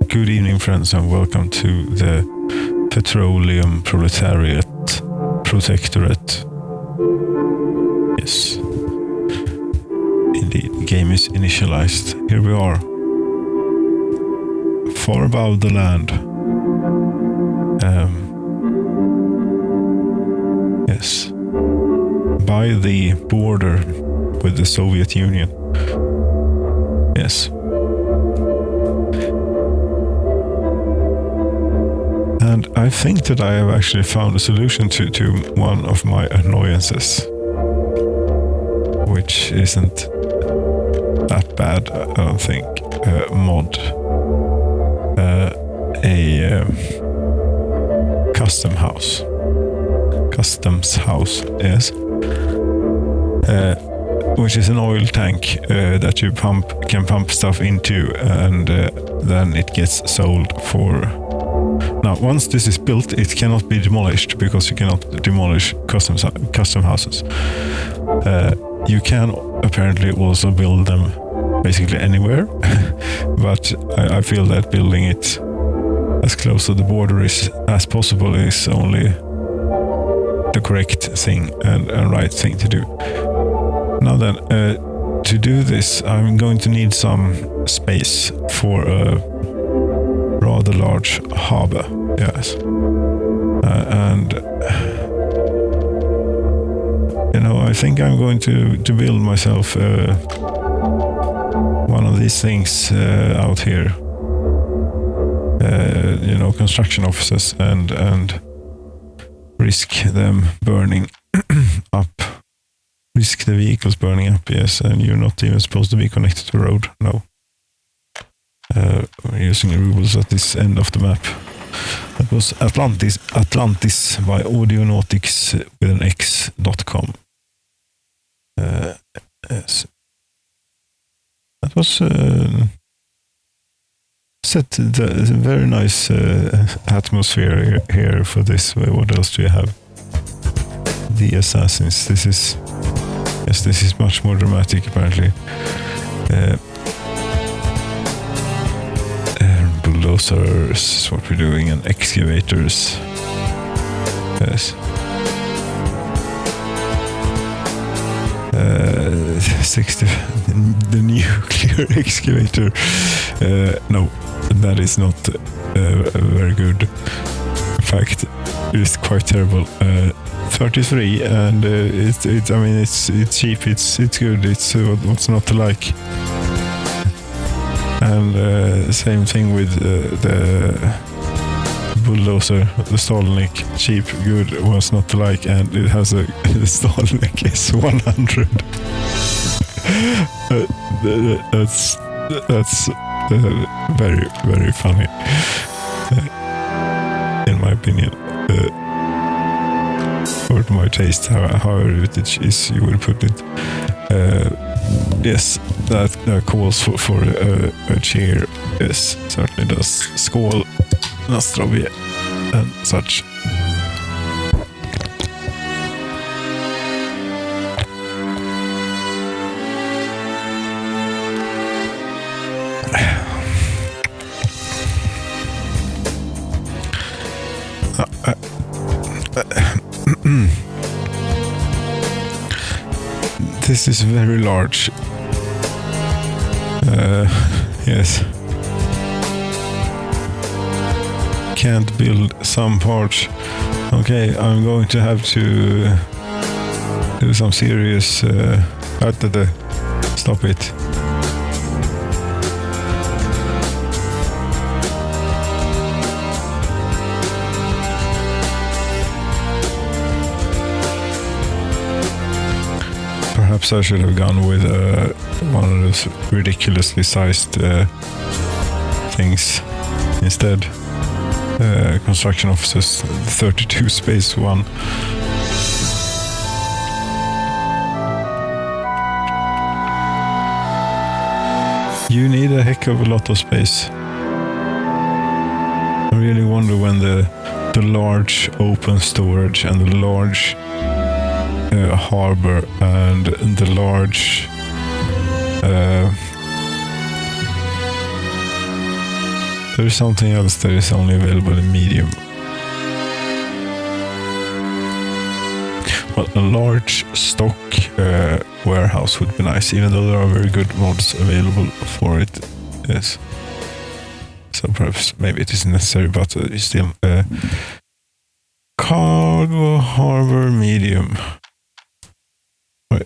Good evening, friends, and welcome to the Petroleum Proletariat Protectorate. Yes, indeed, the game is initialized. Here we are, far above the land. Yes, by the border with the Soviet Union. Yes. And I think that I have actually found a solution to one of my annoyances, which isn't that bad, I don't think. Mod. A customs house, yes. Which is an oil tank that you can pump stuff into, and then it gets sold for. Now, once this is built, it cannot be demolished because you cannot demolish custom houses. You can apparently also build them basically anywhere, but I feel that building it as close to the border as possible is only the correct thing and right thing to do. Now then, to do this, I'm going to need some space for a rather large harbor, yes. And I think I'm going to build myself one of these things out here. Construction offices and risk them burning up. Risk the vehicles burning up, yes, and you're not even supposed to be connected to the road, no. We're using rules at this end of the map. That was Atlantis by Audionautics with an X.com. Yes. That was set the very nice atmosphere here for this. What else do you have? The assassins. This is much more dramatic apparently. Bulldozers is what we're doing, and excavators. Yes. 60. The nuclear excavator. No, that is not very good. In fact, it's quite terrible. 33, and it's cheap. It's good. It's what's not to like. And same thing with the bulldozer, the Stalnik, cheap, good, what's not to like, and it has the Stalnik S100. That's very, very funny, in my opinion. Or to my taste, however it is you would put it. Yes, that calls for a cheer. Yes, certainly does. Skål, na zdrowie, and such. This is very large. Yes. Can't build some parts. Okay, I'm going to have to do some serious... Stop it. Perhaps I should have gone with one of those ridiculously sized things instead. Construction offices, 32 space one. You need a heck of a lot of space. I really wonder when the large open storage and the large harbor and the large there is something else that is only available in medium. Well, a large stock warehouse would be nice, even though there are very good mods available for it. Yes. So perhaps maybe it isn't necessary, but still. Cargo harbor medium. Are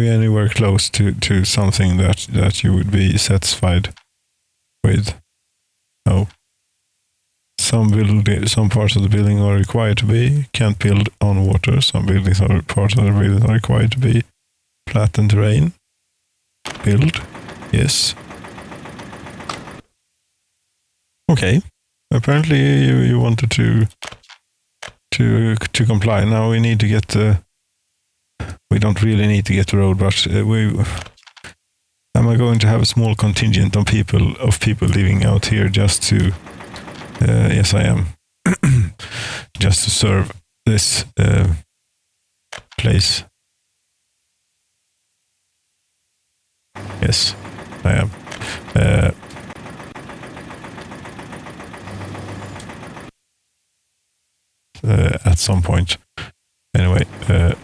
you anywhere close to something that you would be satisfied with? No. Some parts of the building are required to be, can't build on water. Some parts of the building are required to be flat and terrain. Build. Yes. Okay. Apparently you wanted to comply. Now we need to get we don't really need to get the road, but am I going to have a small contingent of people living out here just to yes, I am. Just to serve this place. Yes, I am. At some point. Anyway, there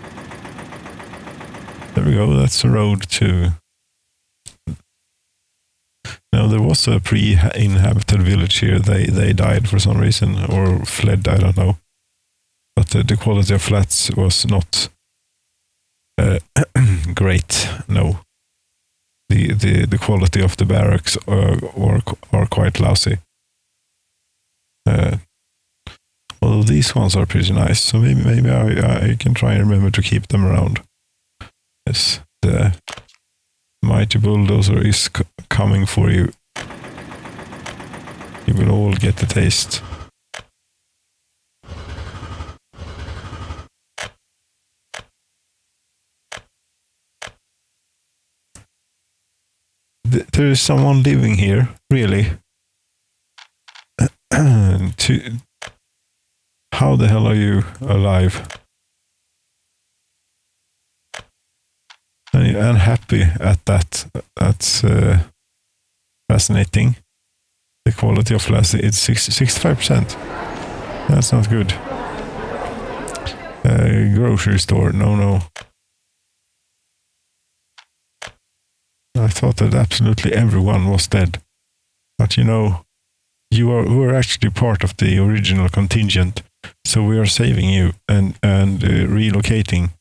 we go. That's the road to... No, there was a pre-inhabited village here. They died for some reason, or fled, I don't know. But the quality of flats was not great, no. The quality of the barracks are quite lousy. Although these ones are pretty nice, so maybe I can try and remember to keep them around. Yes, the mighty bulldozer is coming for you. You will all get the taste. There is someone living here, really. How the hell are you alive? And happy at that. That's fascinating. The quality of flats, it's 65%. That's not good. Grocery store, no. I thought that absolutely everyone was dead. But you know, were actually part of the original contingent. So we are saving you and relocating,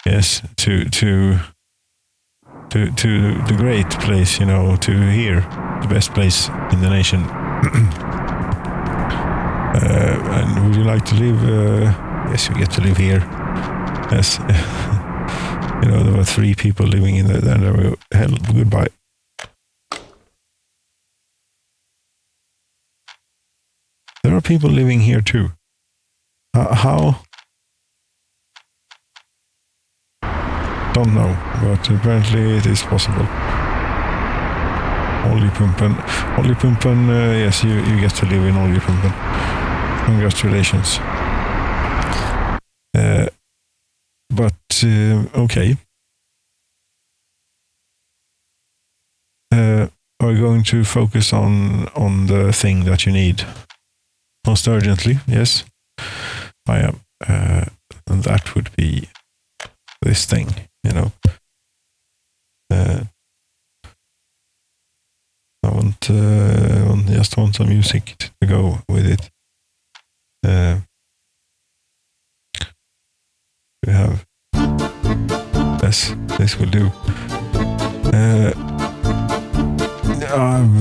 yes, to the great place, you know, to here, the best place in the nation. And would you like to live? Yes, you get to live here. Yes, you know, there were 3 people living in there. There we go. Hell, goodbye. There are people living here too. How? Don't know, but apparently it is possible. Oljepumpen, yes, you get to live in Oljepumpen. Congratulations. But okay. Are you going to focus on the thing that you need? Most urgently, yes. I am. And that would be this thing, you know. I just want some music to go with it. We have... Yes, this will do.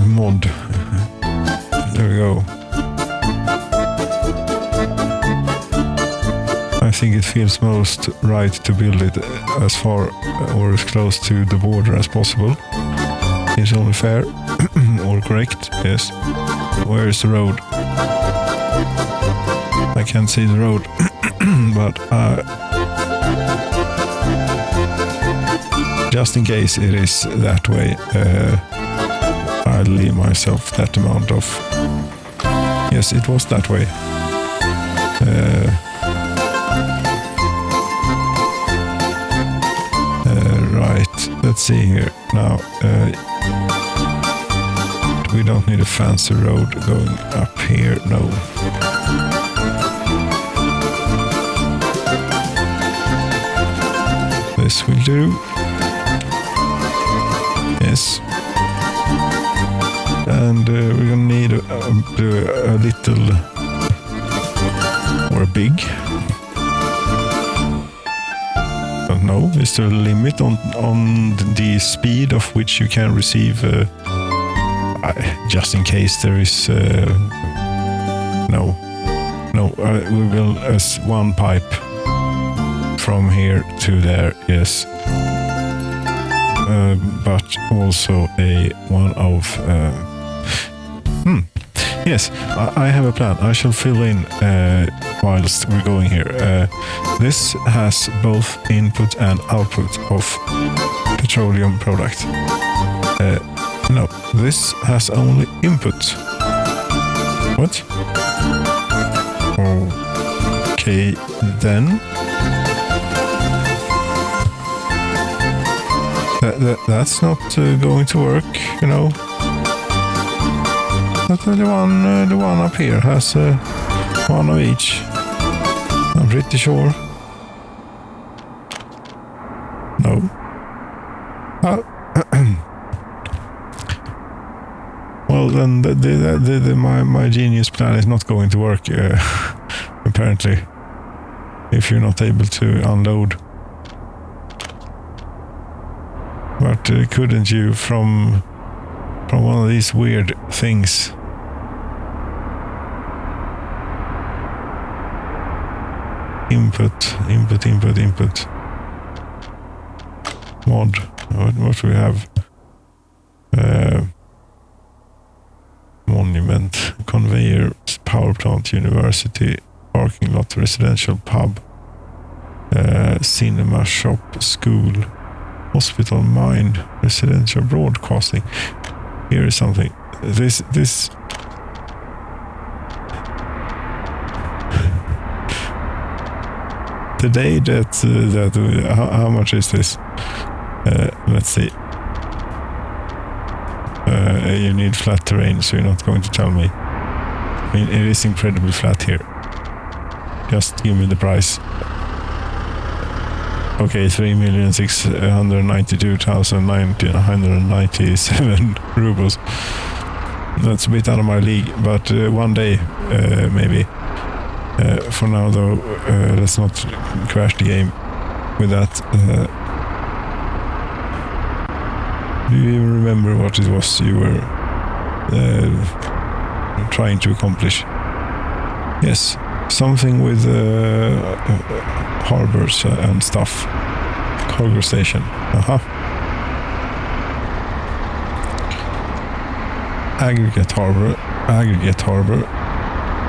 Mod. There we go. I think it feels most right to build it as far or as close to the border as possible. It's only fair or correct, yes. Where is the road? I can't see the road, but just in case it is that way, I'll leave myself that amount of... Yes, it was that way. Right, let's see here. Now, we don't need a fancy road going up here, no. This will do. Yes. And we're gonna need a little or a big. Don't know. Is there a limit on the speed of which you can receive? Just in case there is. No. We will as one pipe from here to there. Yes. But also one of. Yes, I have a plan. I shall fill in whilst we're going here. This has both input and output of petroleum product. No, this has only input. What? Okay, then. That's not going to work, you know. But the one up here has one of each. I'm pretty sure. No. Well, then my genius plan is not going to work. Apparently, if you're not able to unload. But couldn't you from one of these weird things? Input. Mod. What do we have? Monument, conveyor, power plant, university, parking lot, residential pub, cinema, shop, school, hospital, mine, residential broadcasting. Here is something. This. The day that how much is this? Let's see. You need flat terrain, so you're not going to tell me. I mean, it is incredibly flat here. Just give me the price. Okay, 3,692,997 rubles. That's a bit out of my league, but one day, maybe. For now, though, let's not crash the game with that. Do you even remember what it was you were trying to accomplish? Yes, something with harbors and stuff. Cargo station. Aggregate harbor.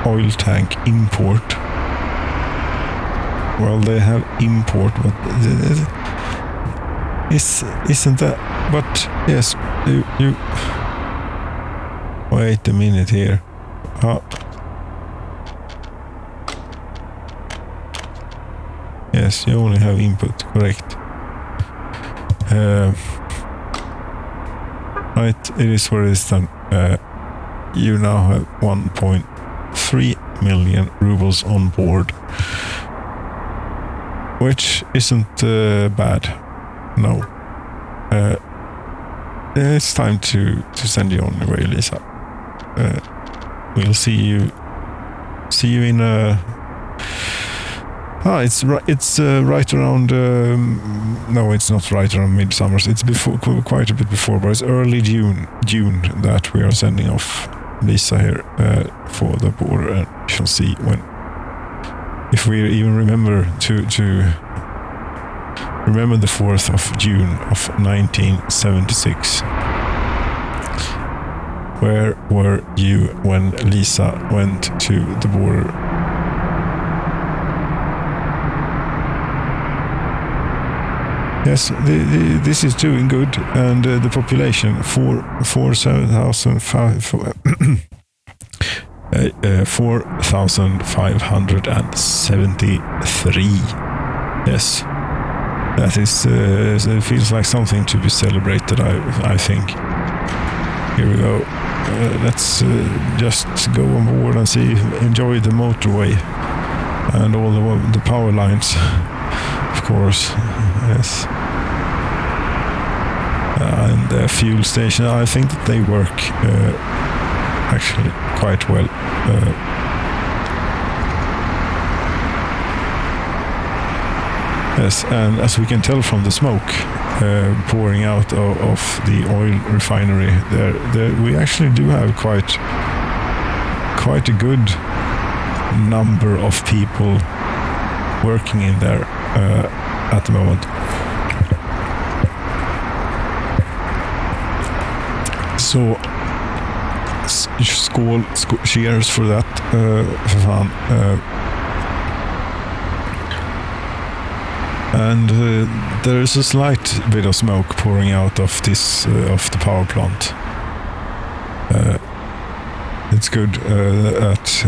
Oil tank import. Well, they have import, but isn't that? But yes, you. Wait a minute here. Yes, you only have input, correct. Right, it is what it is then. You now have 1.3 million rubles on board, which isn't bad. No. It's time to send you on your way, Lisa. We'll see you in it's right around. No, it's not right around midsummer. It's before, quite a bit before, but it's early June that we are sending off Lisa here for the border, and we shall see if we even remember to remember the 4th of June of 1976. Where were you when Lisa went to the border? Yes, this is doing good, and the population 4,573. Yes, that is. It feels like something to be celebrated. I think. Here we go. let's just go on board and enjoy the motorway and all the power lines, of course. Yes. And the fuel station, I think that they work actually quite well. Yes, and as we can tell from the smoke pouring out of the oil refinery, there we actually do have quite a good number of people working in there at the moment. Så cheers for that, för fan. And there is a slight bit of smoke pouring out of this of the power plant. It's good at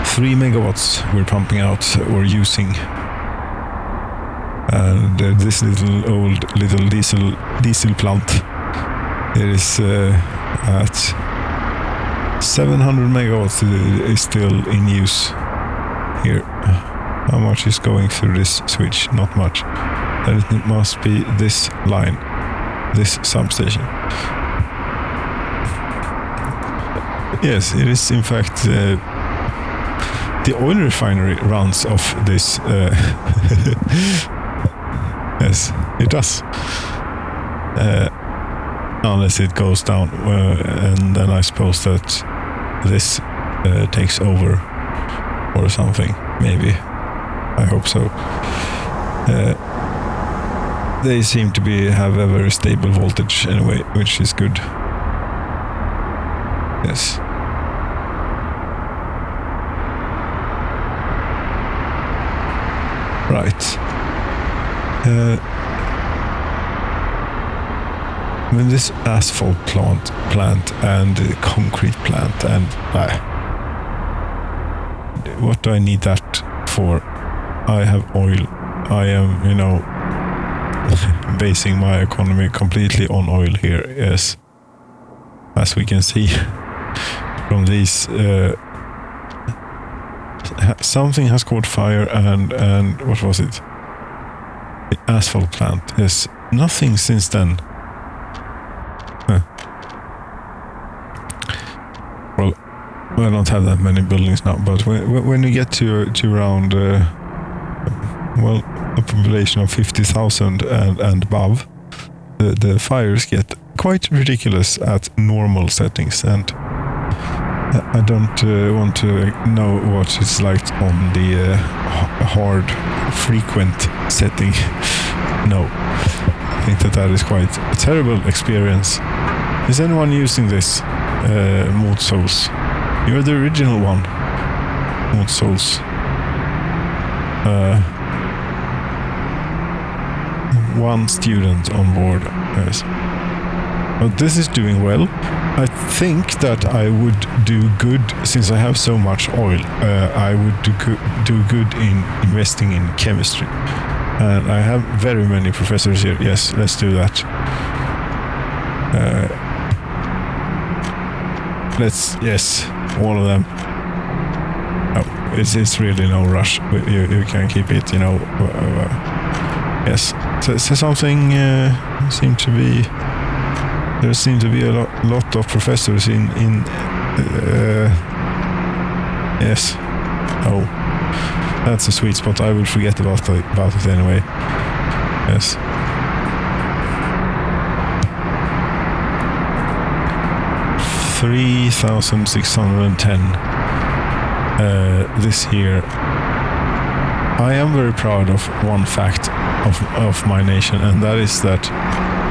3 megawatts we're pumping out or using. And this little diesel plant, it is at 700 megawatts is still in use here. How much is going through this switch? Not much. Then it must be this line, this substation. Yes, it is in fact the oil refinery runs off this. Yes, it does. Unless it goes down, and then I suppose that this takes over or something, maybe. I hope so. They seem to have a very stable voltage anyway, which is good. Yes. Right. When this asphalt plant and concrete plant and what do I need that for? I have oil. I am, basing my economy completely on oil here. Yes, as we can see from these, something has caught fire and what was it? The asphalt plant. Yes, nothing since then. Well, I don't have that many buildings now, but when you get to around, a population of 50,000 and above, the fires get quite ridiculous at normal settings, and I don't want to know what it's like on the hard, frequent setting. No, I think that is quite a terrible experience. Is anyone using this Mod Souls? You're the original one, Mod Souls. One student on board, yes. But this is doing well. I think that I would do good, since I have so much oil, I would do good in investing in chemistry. And I have very many professors here. Yes, let's do that. Yes, all of them. Oh, it's really no rush. You can keep it, yes. So something there seem to be a lot of professors in yes. Oh, that's a sweet spot. I will forget about it anyway. Yes. $3,610 this year. I am very proud of one fact of my nation, and that is that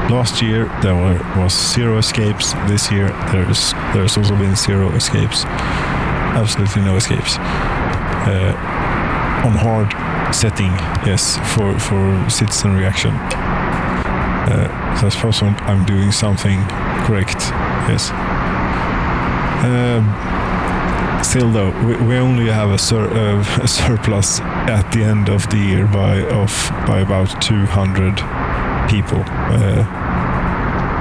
last year there was 0 escapes. This year there's also been 0 escapes. Absolutely no escapes. On hard setting, yes, for citizen reaction. So I suppose I'm doing something correct. Yes. Still though, we only have a surplus at the end of the year by about 200 people.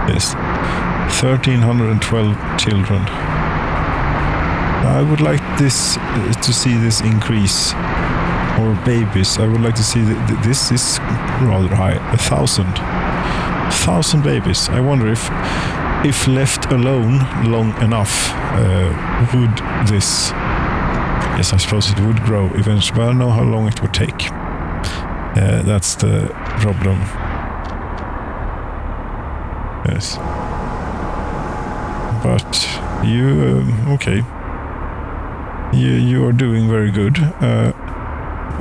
Yes. 1,312 children. I would like this to see this increase, or babies. I would like to see this is rather high. 1,000 babies. I wonder if left alone long enough, would this? Yes, I suppose it would grow eventually, but I don't know how long it would take. That's the problem. Yes. But you, okay. You are doing very good.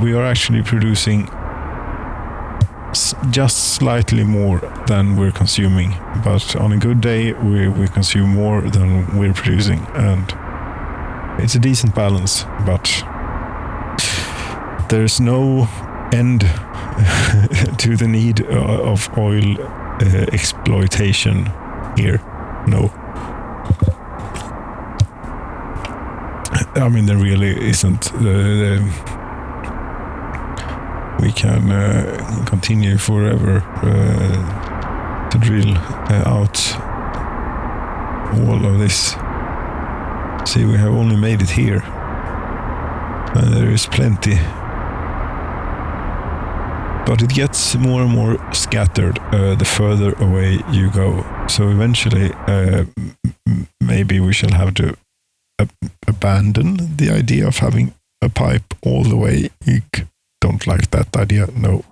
We are actually producing just slightly more than we're consuming, but on a good day we consume more than we're producing, and it's a decent balance, but there's no end to the need of oil exploitation here. No. I mean, there really isn't. We can continue forever to drill out all of this. See, we have only made it here, and there is plenty. But it gets more and more scattered the further away you go. So eventually, maybe we shall have to abandon the idea of having a pipe all the way. You don't like that idea, no.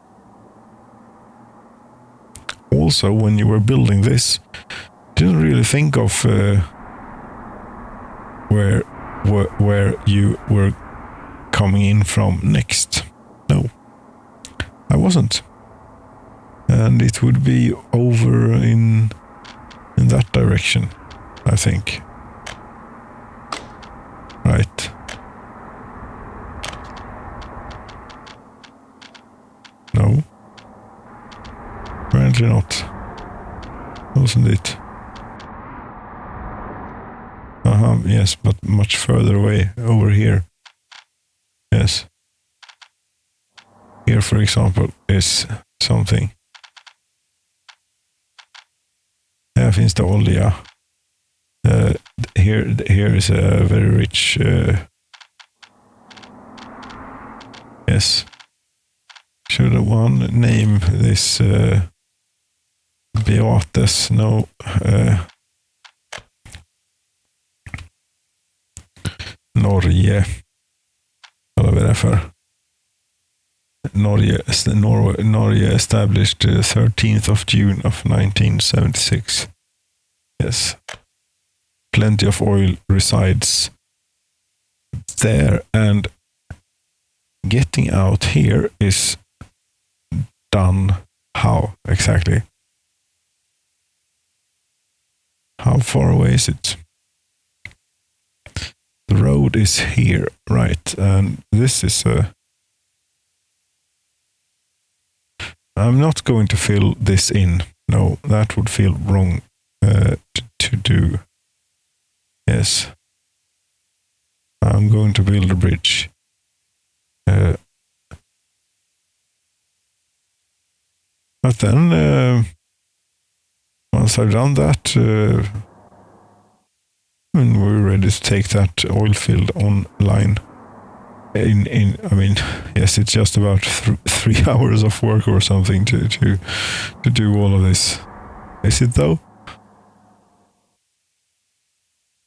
Also, when you were building this, didn't really think of where you were coming in from next. No, I wasn't. And it would be over in that direction, I think. Right. No. Apparently not. Wasn't it? Yes, but much further away, over here. Yes. Here, for example, is something. Här finns det olja. Here is a very rich. Yes. Should one name this Beates? No. Norge. Vad är det för? Norge established 13th of June of 1976. Yes. Plenty of oil resides there, and getting out here is done. How exactly? How far away is it? The road is here, right? And this is a... I'm not going to fill this in. No, that would feel wrong to do. Yes. I'm going to build a bridge. But then, once I've done that, and we're ready to take that oil field online. I mean, yes, it's just about 3 hours of work or something to do all of this. Is it though?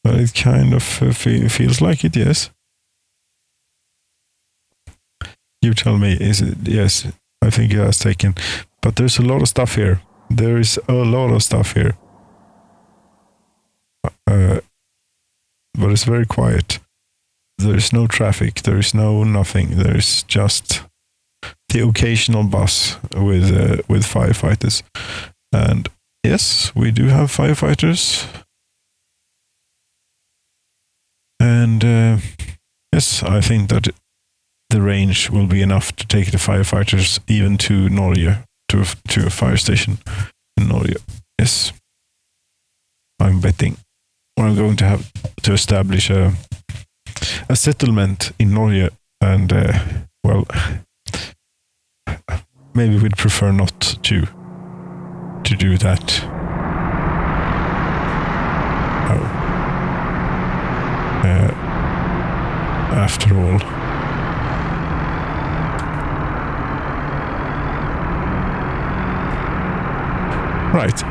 Well, it kind of feels like it, yes. You tell me, is it? Yes, I think it has taken. But there's a lot of stuff here. There is a lot of stuff here. But it's very quiet. There is no traffic. There is no nothing. There is just the occasional bus with firefighters. And yes, we do have firefighters. And yes, I think that the range will be enough to take the firefighters even to Norge, to a fire station in Norge. Yes, I'm betting. Or I'm going to have to establish a settlement in Norge, and well, maybe we'd prefer not to do that. after all. Right,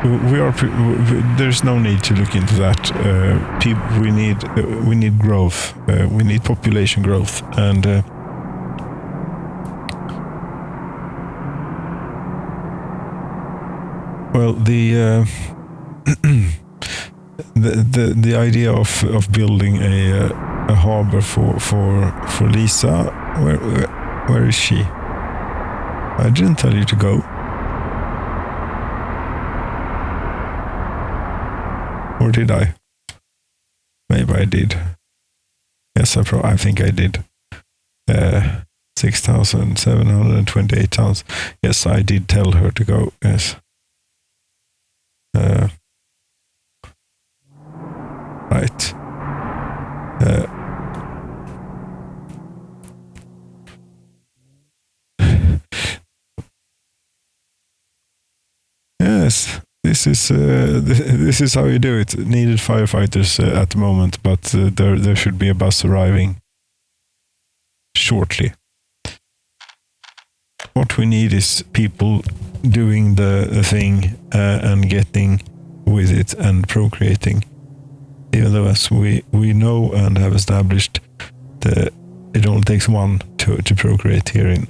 there's no need to look into that. We need growth. We need population growth, and well, the idea of building a harbor for Lisa. Where is she? I didn't tell you to go. Or did I? Maybe I did. Yes, I think I did. 6,728 tons. Yes, I did tell her to go. Yes. Right. Yes. This is how you do it. Needed firefighters at the moment, but there should be a bus arriving shortly. What we need is people doing the thing and getting with it and procreating. Even though, as we know and have established, it only takes one to procreate here in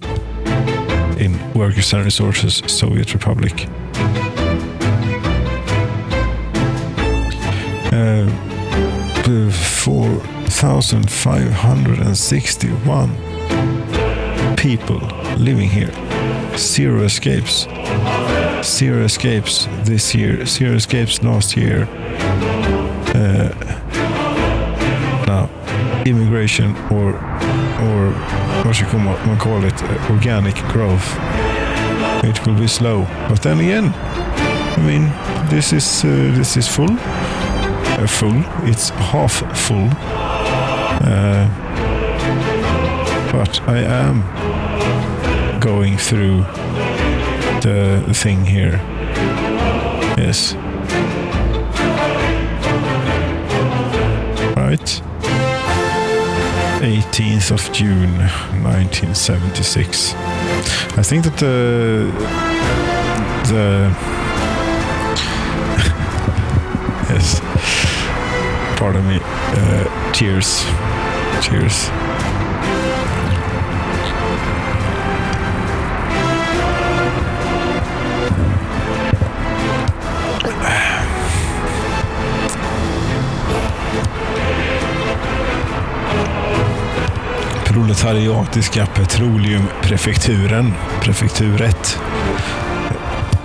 Workers and Resources Soviet Republic. 4,561 people living here. Zero escapes. Zero escapes this year. Zero escapes last year. Now, immigration or what you call it, organic growth. It will be slow, but then again, I mean, this is full. Full. It's half full. But I am going through the thing here. Yes. Right. 18th of June, 1976. I think that the yes. Pardon me. Cheers. Cheers. Proletariatiska Petroleum prefekturet.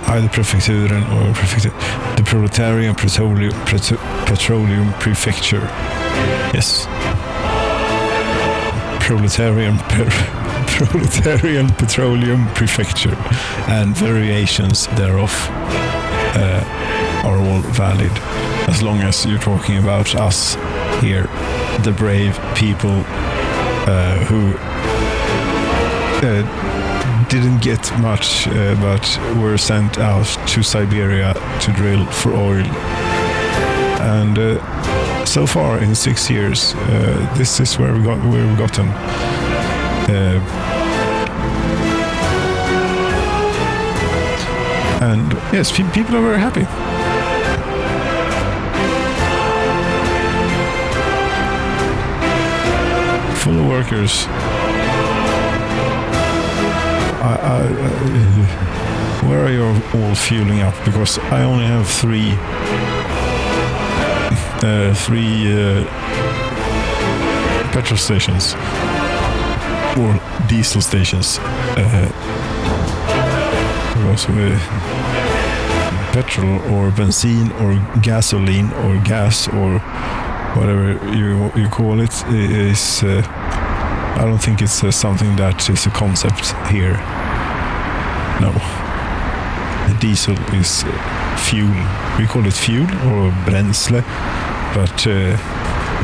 Either prefekturen or prefektur. The Proletarian Petroleum Prefecture. Yes. Proletarian Petroleum Prefecture and variations thereof are all valid, as long as you're talking about us here, the brave people who didn't get much, but were sent out to Siberia to drill for oil. And so far in 6 years, this is where we've gotten. And yes, people are very happy. Full of workers. Where are you all fueling up? Because I only have three petrol stations or diesel stations. Petrol or benzene or gasoline or gas or whatever you call it is. I don't think it's something that is a concept here. No. Diesel is fuel. We call it fuel or bränsle, but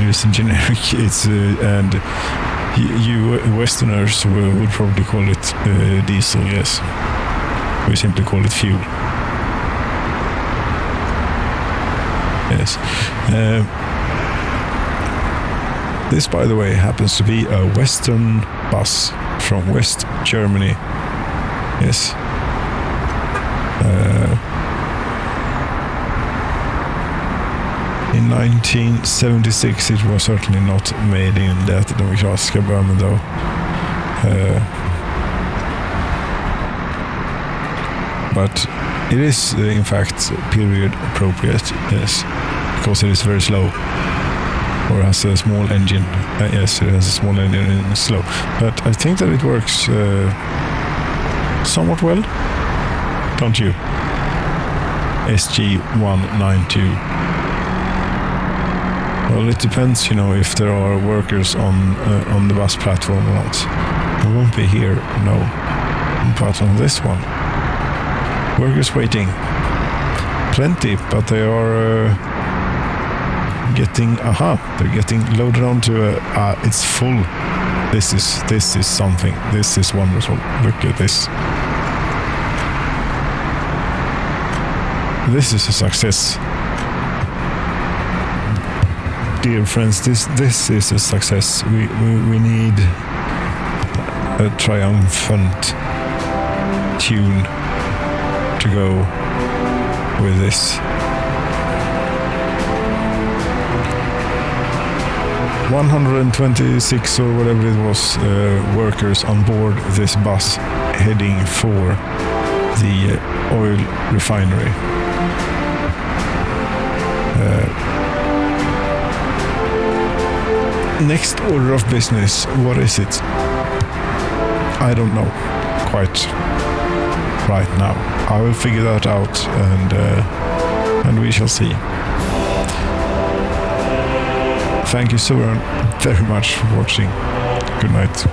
it's generic. It's and you Westerners would probably call it diesel. Yes, we simply call it fuel. Yes. This, by the way, happens to be a Western bus from West Germany. Yes. In 1976 it was certainly not made in det demokratiska Böhmen though. But it is in fact period appropriate, yes, because it is very slow, or has a small engine. Yes, it has a small engine and it's slow. But I think that it works somewhat well, don't you? SG192. Well, it depends, if there are workers on the bus platform or not. They won't be here, no. But on this one, workers waiting. Plenty, but they are they're getting loaded onto it's full. This is something. This is wonderful. Look at this. This is a success. Dear friends, this is a success. We need a triumphant tune to go with this. 126 or whatever it was workers on board this bus heading for the oil refinery. Next order of business, what is it? I don't know quite right now. I will figure that out and we shall see. Thank you so very much for watching. Good night.